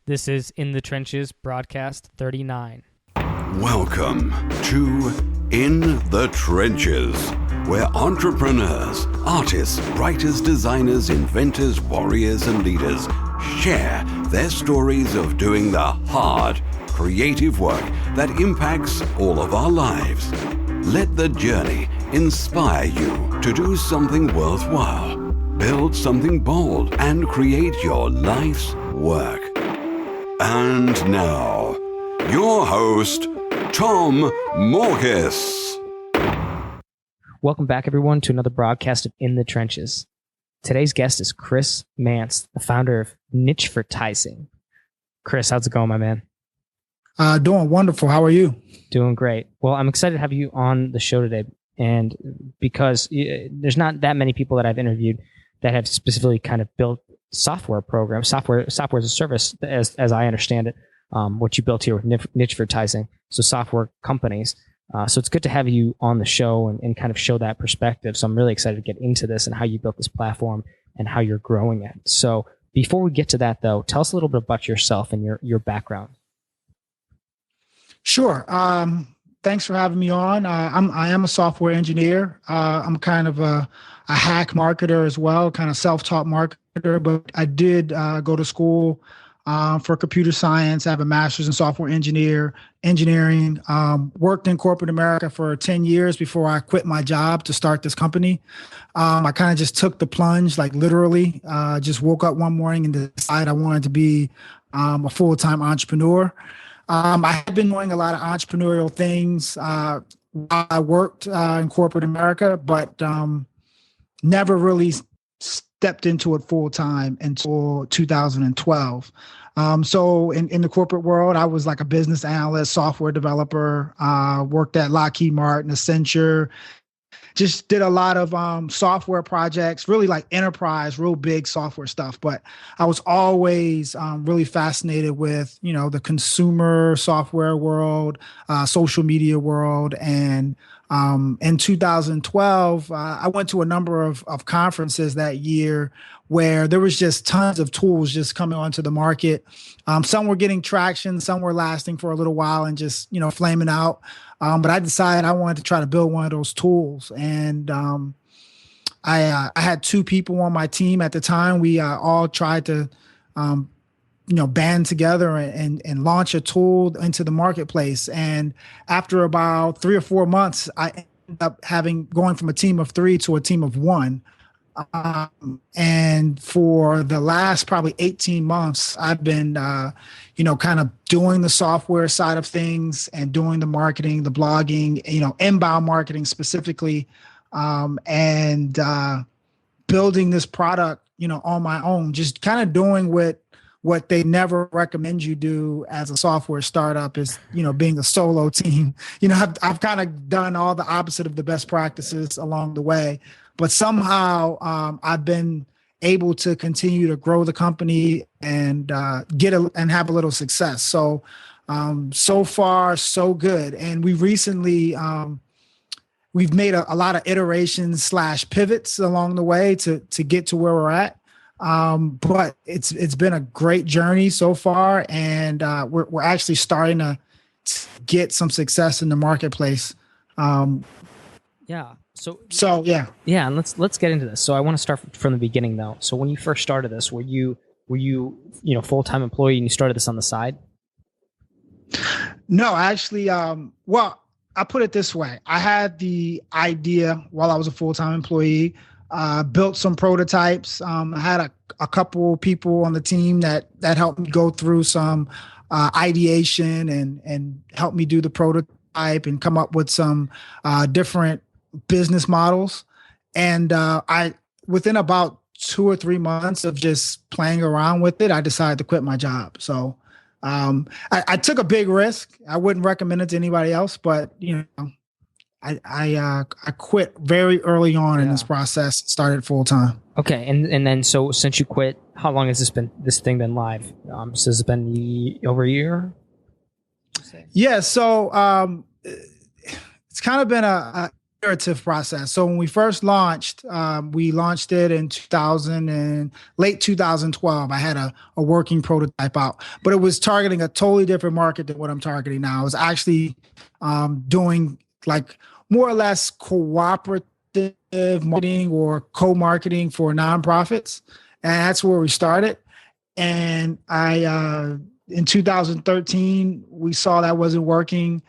This is In the Trenches, broadcast 39. Welcome to In the Trenches, where entrepreneurs, artists, writers, designers, inventors, warriors, and leaders share their stories of doing the hard, creative work that impacts all of our lives. Let the journey inspire you to do something worthwhile, build something bold, and create your life's work. And now, your host, Tom Morkis. Welcome back, everyone, to another broadcast of In the Trenches. Today's guest is Chris Mance, the founder of Nichevertising. Chris, how's it going, my man? Doing wonderful. How are you? Doing great. Well, I'm excited to have you on the show today, and because there's not that many people that I've interviewed that have specifically kind of built software programs, software as a service, as I understand it, what you built here with Nichevertising, so software companies. So it's good to have you on the show and kind of show that perspective. So I'm really excited to get into this and how you built this platform and how you're growing it. So before we get to that, though, tell us a little bit about yourself and your background. Sure. Thanks for having me on. I am a software engineer. I'm kind of a hack marketer as well, kind of self-taught marketer, but I did go to school for computer science. I have a master's in software engineering, worked in corporate America for 10 years before I quit my job to start this company. I kind of just took the plunge, like literally, just woke up one morning and decided I wanted to be a full-time entrepreneur. I had been doing a lot of entrepreneurial things while I worked in corporate America, but never really stepped into it full time until 2012. So in the corporate world, I was like a business analyst, software developer, worked at Lockheed Martin, Accenture, just did a lot of software projects, really like enterprise, real big software stuff. But I was always really fascinated with, the consumer software world, social media world. And in 2012, I went to a number of conferences that year where there was just tons of tools just coming onto the market. Some were getting traction, some were lasting for a little while and just, flaming out. But I decided I wanted to try to build one of those tools. And I had two people on my team at the time. We all tried to, band together and launch a tool into the marketplace. And after about 3 or 4 months, I ended up going from a team of 3 to a team of 1. And for the last probably 18 months, I've been, kind of doing the software side of things and doing the marketing, the blogging, inbound marketing specifically, and building this product, on my own, just kind of doing what they never recommend you do as a software startup is, being a solo team. I've kind of done all the opposite of the best practices along the way. But somehow I've been able to continue to grow the company and and have a little success. So so far, so good. And we recently we've made a lot of iterations / pivots along the way to get to where we're at. But it's been a great journey so far, and we're actually starting to get some success in the marketplace. Yeah. So yeah. Yeah, and let's get into this. So I want to start from the beginning, though. So when you first started this, were you full-time employee and you started this on the side? No, actually, well, I put it this way. I had the idea while I was a full-time employee, built some prototypes. I had a couple people on the team that helped me go through some ideation and helped me do the prototype and come up with some different business models. And I within about 2 or 3 months of just playing around with it, I decided to quit my job. So I took a big risk. I wouldn't recommend it to anybody else, but I quit very early on in this process, started full time. Okay. And then, so since you quit, how long has this thing been live? So has it been over a year? Yeah. So it's kind of been iterative process. So when we first launched, we launched it in 2000 and late 2012. I had a working prototype out, but it was targeting a totally different market than what I'm targeting now. I was actually doing like more or less cooperative marketing or co-marketing for nonprofits. And that's where we started. And in 2013, we saw that wasn't working.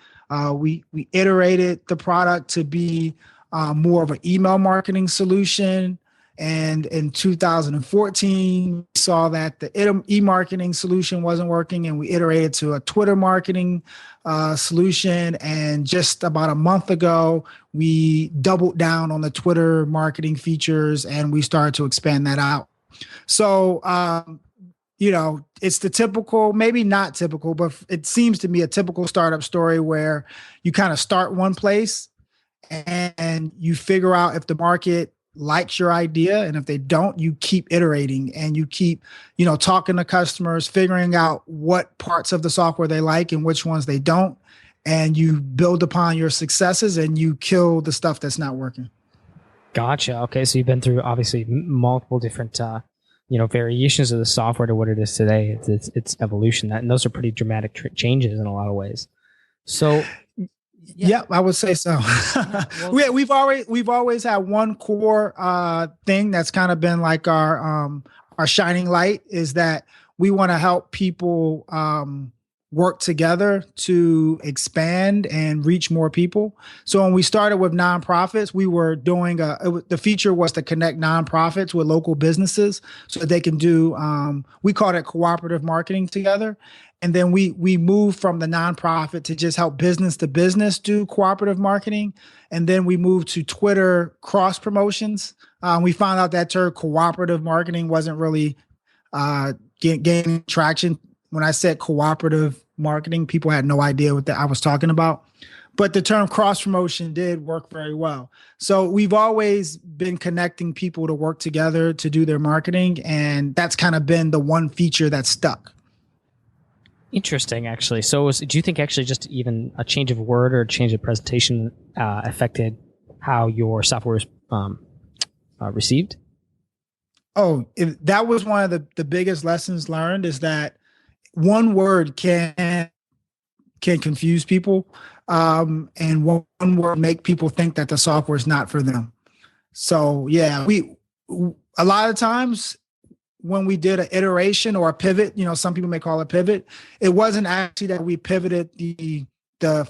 We iterated the product to be more of an email marketing solution. And in 2014, we saw that the e-marketing solution wasn't working, and we iterated to a Twitter marketing solution. And just about a month ago, we doubled down on the Twitter marketing features, and we started to expand that out. So, it's the typical, maybe not typical, but it seems to me a typical startup story where you kind of start one place and you figure out if the market likes your idea. And if they don't, you keep iterating and you keep, talking to customers, figuring out what parts of the software they like and which ones they don't. And you build upon your successes and you kill the stuff that's not working. Gotcha. Okay. So you've been through obviously multiple different, variations of the software to what it is today. It's evolution. And those are pretty dramatic changes in a lot of ways. So, yeah, I would say so. We've always had one core thing that's kind of been like our shining light, is that we want to help people work together to expand and reach more people. So when we started with nonprofits, we were doing the feature was to connect nonprofits with local businesses so that they can do, we called it cooperative marketing together. And then we moved from the nonprofit to just help business to business do cooperative marketing. And then we moved to Twitter cross promotions. We found out that term cooperative marketing wasn't really gaining traction. When I said cooperative marketing, people had no idea what I was talking about. But the term cross promotion did work very well. So we've always been connecting people to work together to do their marketing. And that's kind of been the one feature that stuck. Interesting, actually. So do you think actually just even a change of word or a change of presentation affected how your software was received? Oh, that was one of the biggest lessons learned, is that one word can confuse people, and one word make people think that the software is not for them. So yeah, a lot of times when we did an iteration or a pivot, some people may call it pivot, it wasn't actually that we pivoted the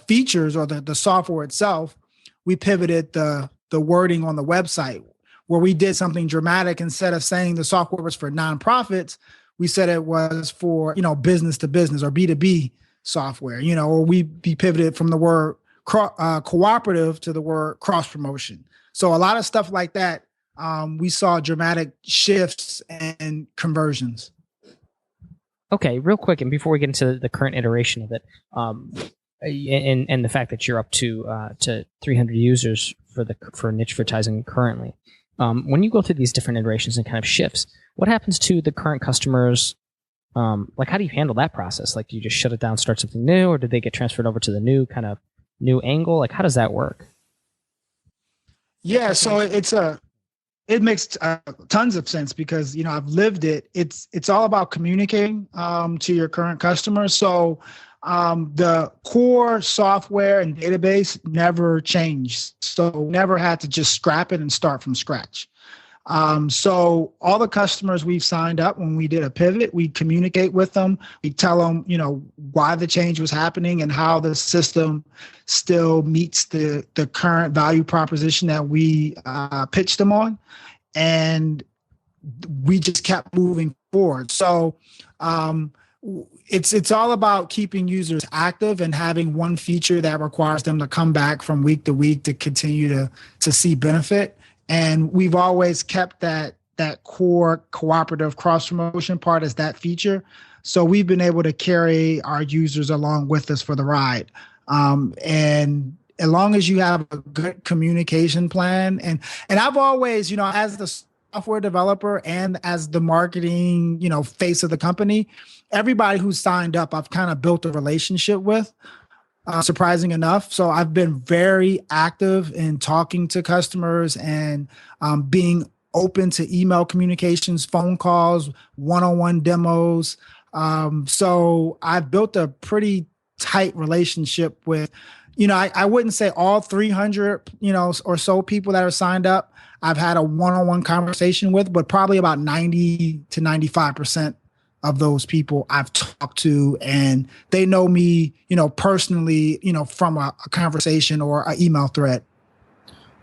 features or the software itself. We pivoted the wording on the website, where we did something dramatic. Instead of saying the software was for nonprofits, we said it was for, business to business or B2B software, or we pivoted from the word cooperative to the word cross promotion. So a lot of stuff like that, we saw dramatic shifts and conversions. Okay, real quick, and before we get into the current iteration of it, and the fact that you're up to 300 users for Nichevertising currently, when you go through these different iterations and kind of shifts, what happens to the current customers? How do you handle that process? Like, do you just shut it down, start something new, or do they get transferred over to the new angle? Like, how does that work? Yeah, so it makes tons of sense because, I've lived it. It's all about communicating to your current customers. So the core software and database never changed. So never had to just scrap it and start from scratch. So all the customers we've signed up, when we did a pivot, we communicate with them. We tell them, why the change was happening and how the system still meets the current value proposition that we pitched them on. And we just kept moving forward. So it's all about keeping users active and having one feature that requires them to come back from week to week to continue to see benefit. And we've always kept that core cooperative cross promotion part as that feature. So we've been able to carry our users along with us for the ride. And as long as you have a good communication plan, and I've always, as the software developer and as the marketing, face of the company, everybody who's signed up, I've kind of built a relationship with. surprising enough. So I've been very active in talking to customers and being open to email communications, phone calls, one-on-one demos. So I've built a pretty tight relationship with, I wouldn't say all 300, or so people that are signed up I've had a one-on-one conversation with, but probably about 90 to 95% of those people I've talked to, and they know me, personally, from a conversation or an email thread.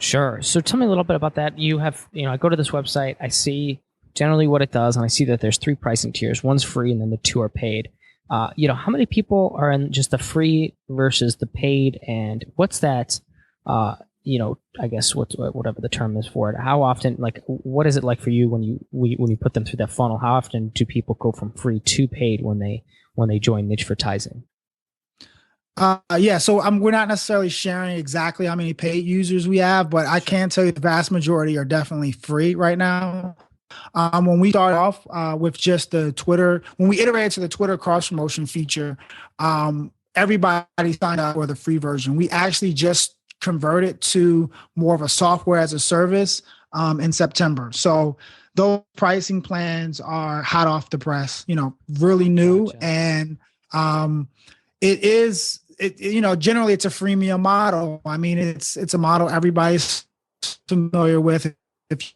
Sure. So tell me a little bit about that. You have, I go to this website, I see generally what it does, and I see that there's 3 pricing tiers. One's free, and then the 2 are paid. How many people are in just the free versus the paid, and what's that? I guess whatever the term is for it. How often, what is it like for you when you put them through that funnel? How often do people go from free to paid when they join Nichevertising? So we're not necessarily sharing exactly how many paid users we have, but I can tell you the vast majority are definitely free right now. When we started off with just the Twitter, when we iterated to the Twitter cross promotion feature, everybody signed up for the free version. We actually just converted to more of a software as a service in September. So those pricing plans are hot off the press, really new. Gotcha. And generally it's a freemium model. I mean, it's a model everybody's familiar with. If you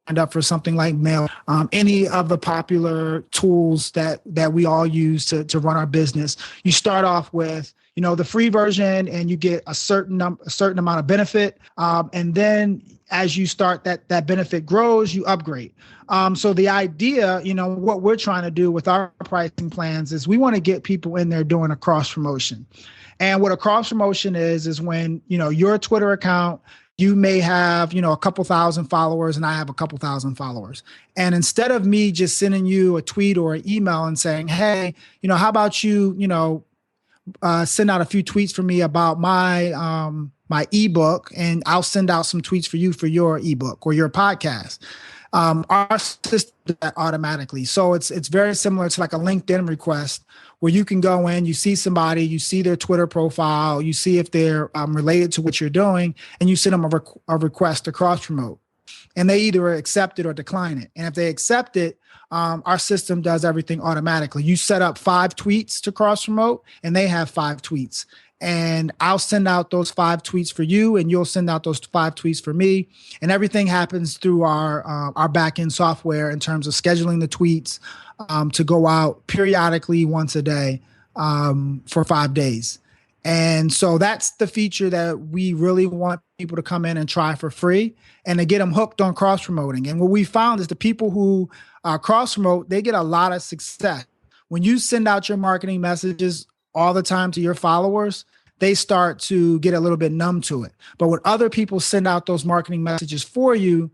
signed up for something like Mail, any of the popular tools that we all use to run our business, you start off with the free version, and you get a certain amount of benefit. And then as you start that benefit grows, you upgrade. So the idea, what we're trying to do with our pricing plans is we want to get people in there doing a cross promotion. And what a cross promotion is when, your Twitter account, you may have, a couple thousand followers and I have a couple thousand followers. And instead of me just sending you a tweet or an email and saying, hey, how about you, send out a few tweets for me about my my ebook, and I'll send out some tweets for you for your ebook or your podcast. Our system does that automatically. So it's very similar to like a LinkedIn request where you can go in, you see somebody, you see their Twitter profile, you see if they're related to what you're doing, and you send them a request to cross promote. And they either accept it or decline it. And if they accept it, our system does everything automatically. You set up 5 tweets to cross promote, and they have 5 tweets. And I'll send out those 5 tweets for you, and you'll send out those 5 tweets for me. And everything happens through our back-end software in terms of scheduling the tweets to go out periodically once a day for 5 days. And so that's the feature that we really want people to come in and try for free and to get them hooked on cross promoting. And what we found is the people who cross promote, they get a lot of success. When you send out your marketing messages all the time to your followers, they start to get a little bit numb to it. But when other people send out those marketing messages for you,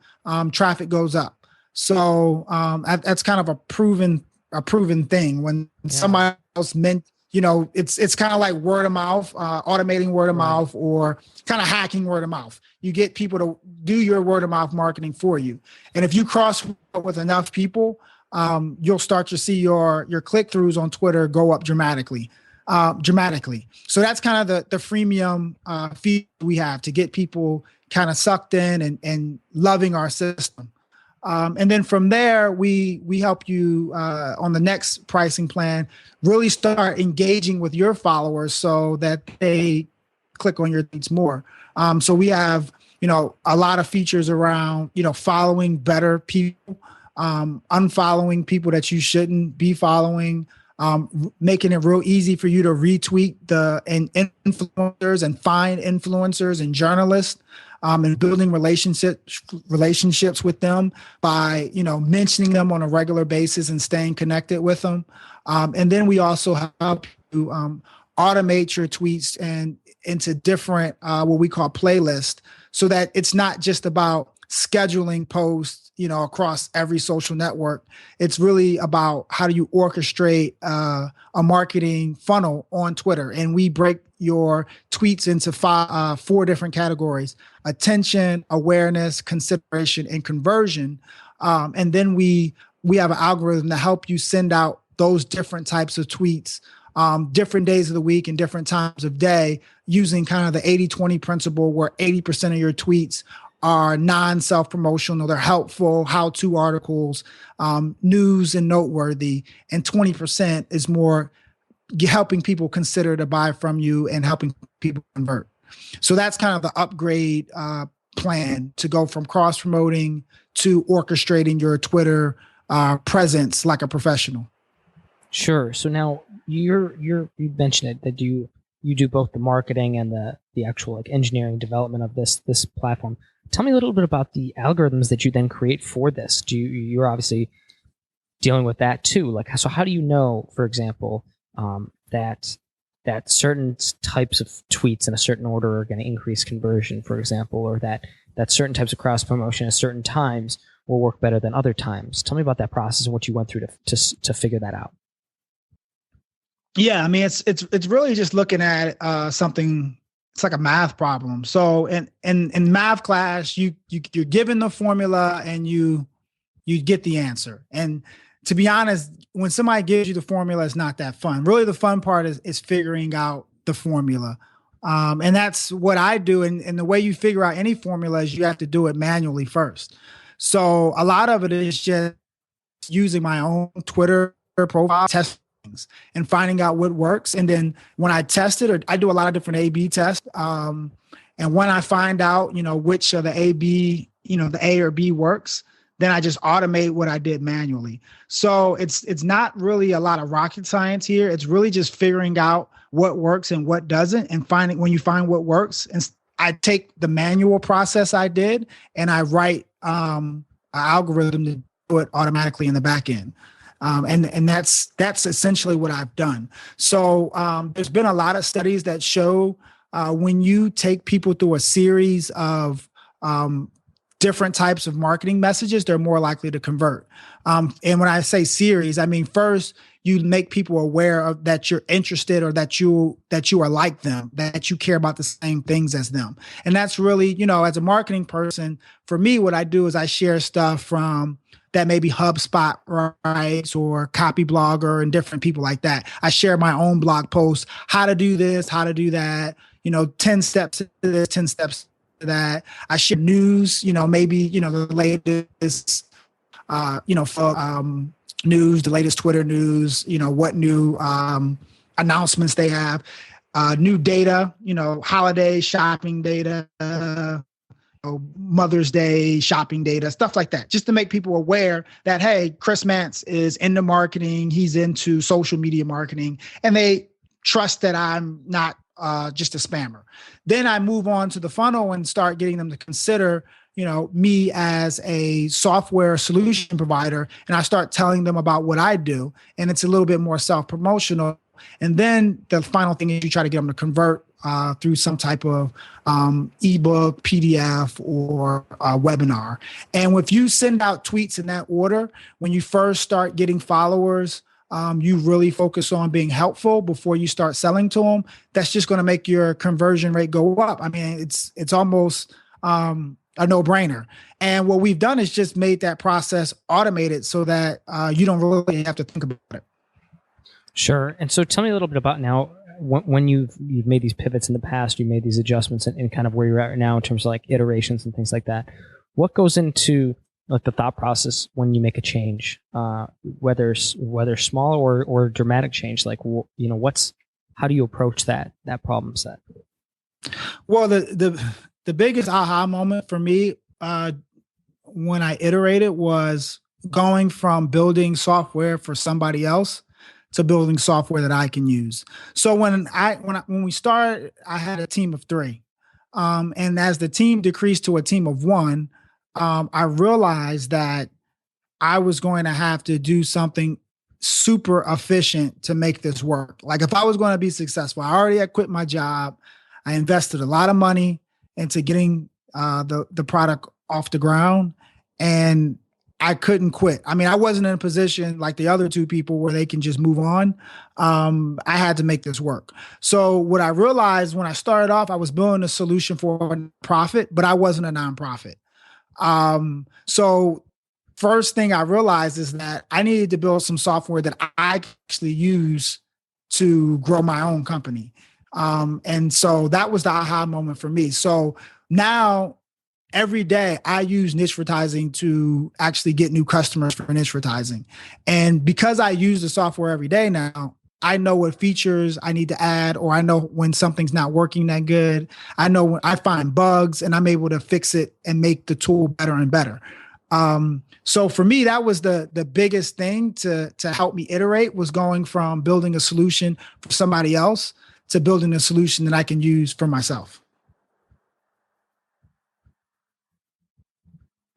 traffic goes up. So that's kind of a proven thing. When somebody else meant, it's kind of like word of mouth, automating word of mouth, or kind of hacking word of mouth. You get people to do your word of mouth marketing for you. And if you cross with enough people, you'll start to see your click-throughs on Twitter go up dramatically. So that's kind of the freemium fee we have to get people kind of sucked in and loving our system. And then from there, we help you on the next pricing plan, really start engaging with your followers so that they click on your tweets more. So we have, a lot of features around, following better people, unfollowing people that you shouldn't be following, making it real easy for you to retweet and influencers and find influencers and journalists. And building relationships with them by, mentioning them on a regular basis and staying connected with them. And then we also help you automate your tweets and into different, what we call playlists, so that it's not just about scheduling posts, across every social network. It's really about how do you orchestrate a marketing funnel on Twitter. And we break your tweets into 4 different categories: attention, awareness, consideration, and conversion. And then we have an algorithm to help you send out those different types of tweets different days of the week and different times of day, using kind of the 80-20 principle, where 80% of your tweets are non-self-promotional, they're helpful, how-to articles, news and noteworthy, and 20% is more helping people consider to buy from you and helping people convert. So that's kind of the upgrade plan, to go from cross-promoting to orchestrating your Twitter presence like a professional. Sure. So now you mentioned it, that you do both the marketing and the actual like engineering development of this platform. Tell me a little bit about the algorithms that you then create for this. You're obviously dealing with that too. Like, so how do you know, for example, that certain types of tweets in a certain order are going to increase conversion, for example, or that certain types of cross promotion at certain times will work better than other times? Tell me about that process and what you went through to figure that out. Yeah, I mean, it's really just looking at something. It's like a math problem. So in math class, you're given the formula and you get the answer. And to be honest, when somebody gives you the formula, it's not that fun. Really, the fun part is figuring out the formula. And that's what I do. And the way you figure out any formula is you have to do it manually first. So a lot of it is just using my own Twitter profile, test things and finding out what works. And then when I test it, or I do a lot of different A/B tests. And when I find out, which of the A/B, the A or B works, then I just automate what I did manually. So it's not really a lot of rocket science here. It's really just figuring out what works and what doesn't, and when you find what works, and I take the manual process I did and I write an algorithm to do it automatically in the back end. And that's essentially what I've done. So there's been a lot of studies that show when you take people through a series of different types of marketing messages, they're more likely to convert. And when I say series, I mean, first you make people aware of that you're interested, or that you are like them, that you care about the same things as them. And that's really, as a marketing person, for me, what I do is I share stuff from that maybe HubSpot writes, or Copyblogger, and different people like that. I share my own blog posts, how to do this, how to do that, 10 steps to this, 10 steps to that. I share news, maybe, the latest, news, the latest Twitter news, what new announcements they have, new data, holiday shopping data, Mother's Day shopping data, stuff like that, just to make people aware that, hey, Chris Mance is into marketing. He's into social media marketing, and they trust that I'm not just a spammer. Then I move on to the funnel and start getting them to consider, me as a software solution provider. And I start telling them about what I do. And it's a little bit more self-promotional. And then the final thing is you try to get them to convert through some type of ebook, PDF, or webinar. And if you send out tweets in that order, when you first start getting followers, you really focus on being helpful before you start selling to them. That's just going to make your conversion rate go up. I mean, it's almost a no-brainer. And what we've done is just made that process automated so that you don't really have to think about it. Sure. And so tell me a little bit about now, when you've made these pivots in the past, you made these adjustments, and kind of where you're at right now in terms of like iterations and things like that. What goes into like the thought process when you make a change, whether small or dramatic change? Like, how do you approach that problem set? Well, the biggest aha moment for me when I iterated was going from building software for somebody else to building software that I can use. So when we started, I had a team of 3. And as the team decreased to a team of 1, I realized that I was going to have to do something super efficient to make this work. Like, if I was going to be successful, I already had quit my job. I invested a lot of money into getting the product off the ground, and I couldn't quit. I mean, I wasn't in a position like the other 2 people where they can just move on. I had to make this work. So what I realized when I started off, I was building a solution for a profit, but I wasn't a nonprofit. So first thing I realized is that I needed to build some software that I actually use to grow my own company. And so that was the aha moment for me. So now every day I use Nichevertising to actually get new customers for Nichevertising. And because I use the software every day now, I know what features I need to add, or I know when something's not working that good. I know when I find bugs and I'm able to fix it and make the tool better and better. So for me, that was the biggest thing to help me iterate, was going from building a solution for somebody else to building a solution that I can use for myself.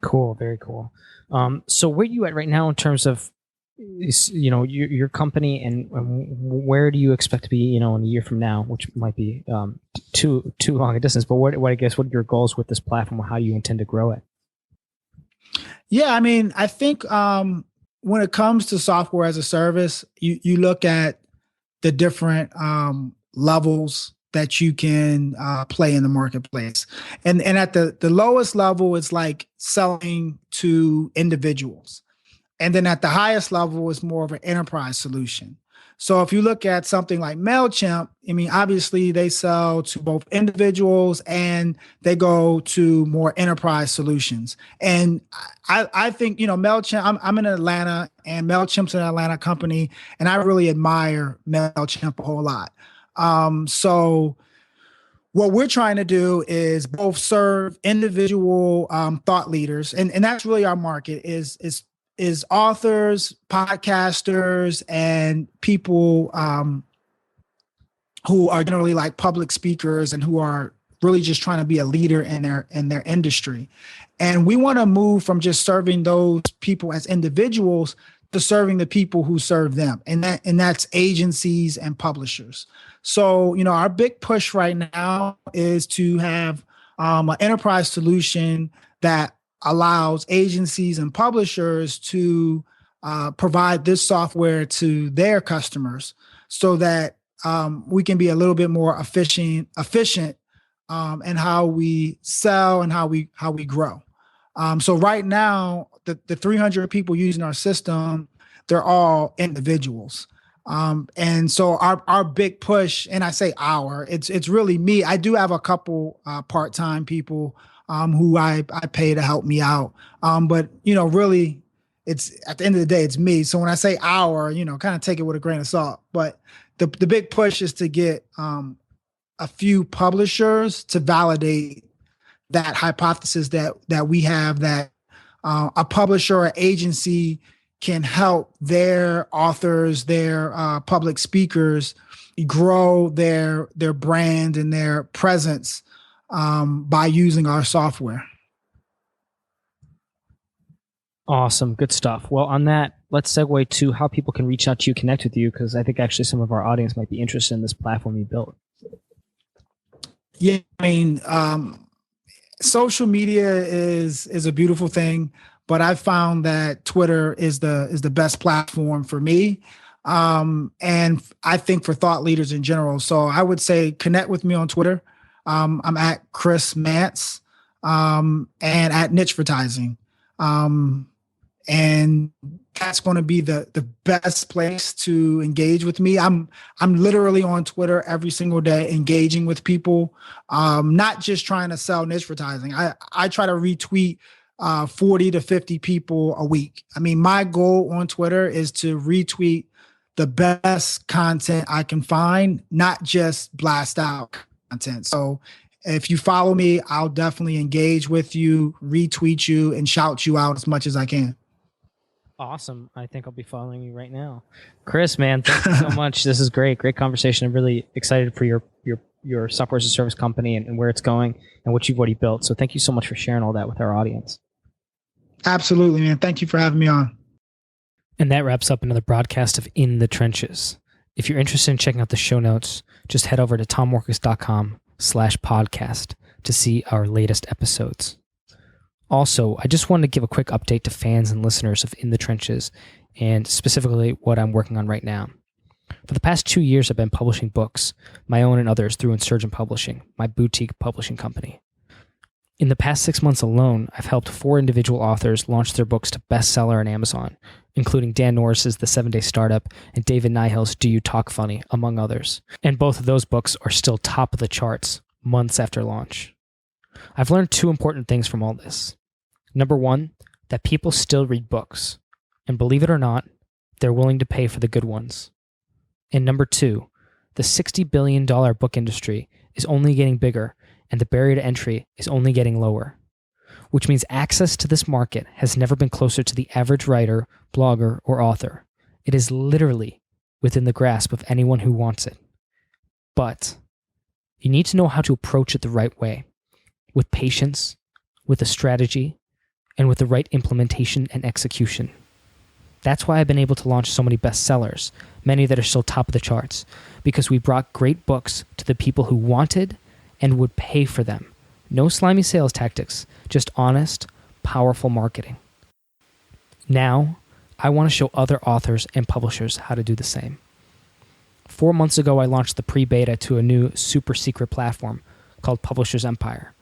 Cool. Very cool. So where are you at right now in terms of, your company, and where do you expect to be, in a year from now, which might be too long a distance, but what are your goals with this platform? How do you intend to grow it? Yeah, I mean, I think when it comes to software as a service, you look at the different levels that you can play in the marketplace. And at the lowest level, it's like selling to individuals. And then at the highest level is more of an enterprise solution. So if you look at something like MailChimp, I mean, obviously they sell to both individuals and they go to more enterprise solutions. And I think, MailChimp, I'm in Atlanta, and MailChimp's an Atlanta company, and I really admire MailChimp a whole lot. So what we're trying to do is both serve individual thought leaders, and that's really our market is authors, podcasters, and people who are generally like public speakers and who are really just trying to be a leader in their industry. And we want to move from just serving those people as individuals to serving the people who serve them. And that's agencies and publishers. So, our big push right now is to have an enterprise solution that allows agencies and publishers to provide this software to their customers, so that we can be a little bit more efficient in how we sell and how we grow. So right now, the 300 people using our system, they're all individuals. And so our big push, and I say it's really me. I do have a couple part-time people who I pay to help me out. But, really, it's at the end of the day, it's me. So when I say kind of take it with a grain of salt. But the big push is to get a few publishers to validate that hypothesis that we have, that a publisher or agency can help their authors, their public speakers grow their brand and their presence by using our software. Awesome. Good stuff. Well, on that, let's segue to how people can reach out to you, connect with you, because I think actually some of our audience might be interested in this platform you built. Yeah, I mean, social media is a beautiful thing, but I've found that Twitter is the best platform for me. And I think for thought leaders in general. So I would say connect with me on Twitter. I'm at Chris Mance, and at Nichevertising. And that's going to be the best place to engage with me. I'm literally on Twitter every single day, engaging with people, not just trying to sell Nichevertising. I try to retweet 40 to 50 people a week. I mean, my goal on Twitter is to retweet the best content I can find, not just blast out content. So if you follow me, I'll definitely engage with you, retweet you, and shout you out as much as I can. Awesome. I think I'll be following you right now. Chris, man, thank you so much. This is great. Great conversation. I'm really excited for your software as a service company and where it's going and what you've already built. So thank you so much for sharing all that with our audience. Absolutely, man. Thank you for having me on. And that wraps up another broadcast of In the Trenches. If you're interested in checking out the show notes, just head over to tomworkus.com/podcast to see our latest episodes. Also, I just wanted to give a quick update to fans and listeners of In the Trenches, and specifically what I'm working on right now. For the past 2 years, I've been publishing books, my own and others, through Insurgent Publishing, my boutique publishing company. In the past 6 months alone, I've helped 4 individual authors launch their books to bestseller on Amazon, including Dan Norris's The 7-Day Startup and David Nihill's Do You Talk Funny, among others. And both of those books are still top of the charts months after launch. I've learned 2 important things from all this. Number 1, that people still read books. And believe it or not, they're willing to pay for the good ones. And number 2, the $60 billion book industry is only getting bigger, and the barrier to entry is only getting lower, which means access to this market has never been closer to the average writer, blogger, or author. It is literally within the grasp of anyone who wants it. But you need to know how to approach it the right way, with patience, with a strategy, and with the right implementation and execution. That's why I've been able to launch so many bestsellers, many that are still top of the charts, because we brought great books to the people who wanted and would pay for them. No slimy sales tactics, just honest, powerful marketing. Now, I want to show other authors and publishers how to do the same. 4 months ago, I launched the pre-beta to a new super secret platform called Publishers Empire.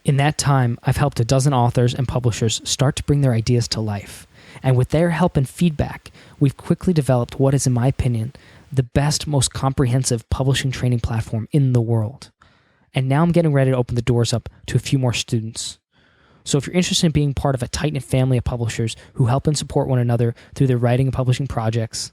In that time, I've helped a dozen authors and publishers start to bring their ideas to life. And with their help and feedback, we've quickly developed what is, in my opinion, the best, most comprehensive publishing training platform in the world. And now I'm getting ready to open the doors up to a few more students. So if you're interested in being part of a tight-knit family of publishers who help and support one another through their writing and publishing projects,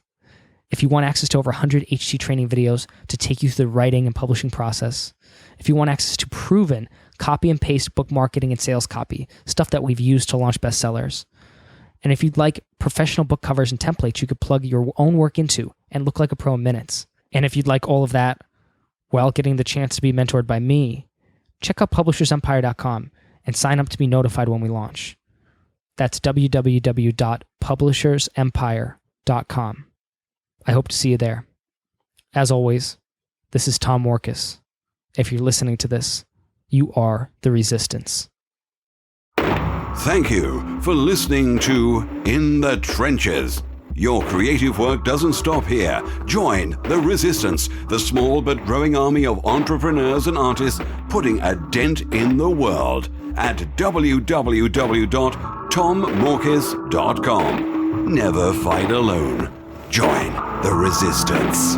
if you want access to over 100 HT training videos to take you through the writing and publishing process, if you want access to proven copy and paste book marketing and sales copy, stuff that we've used to launch bestsellers, and if you'd like professional book covers and templates you could plug your own work into and look like a pro in minutes, and if you'd like all of that while getting the chance to be mentored by me, check out publishersempire.com and sign up to be notified when we launch. That's www.publishersempire.com. I hope to see you there. As always, this is Tom Morkis. If you're listening to this, you are the resistance. Thank you for listening to In the Trenches. Your creative work doesn't stop here. Join the resistance, the small but growing army of entrepreneurs and artists putting a dent in the world at www.tommorkis.com. Never fight alone. Join the resistance.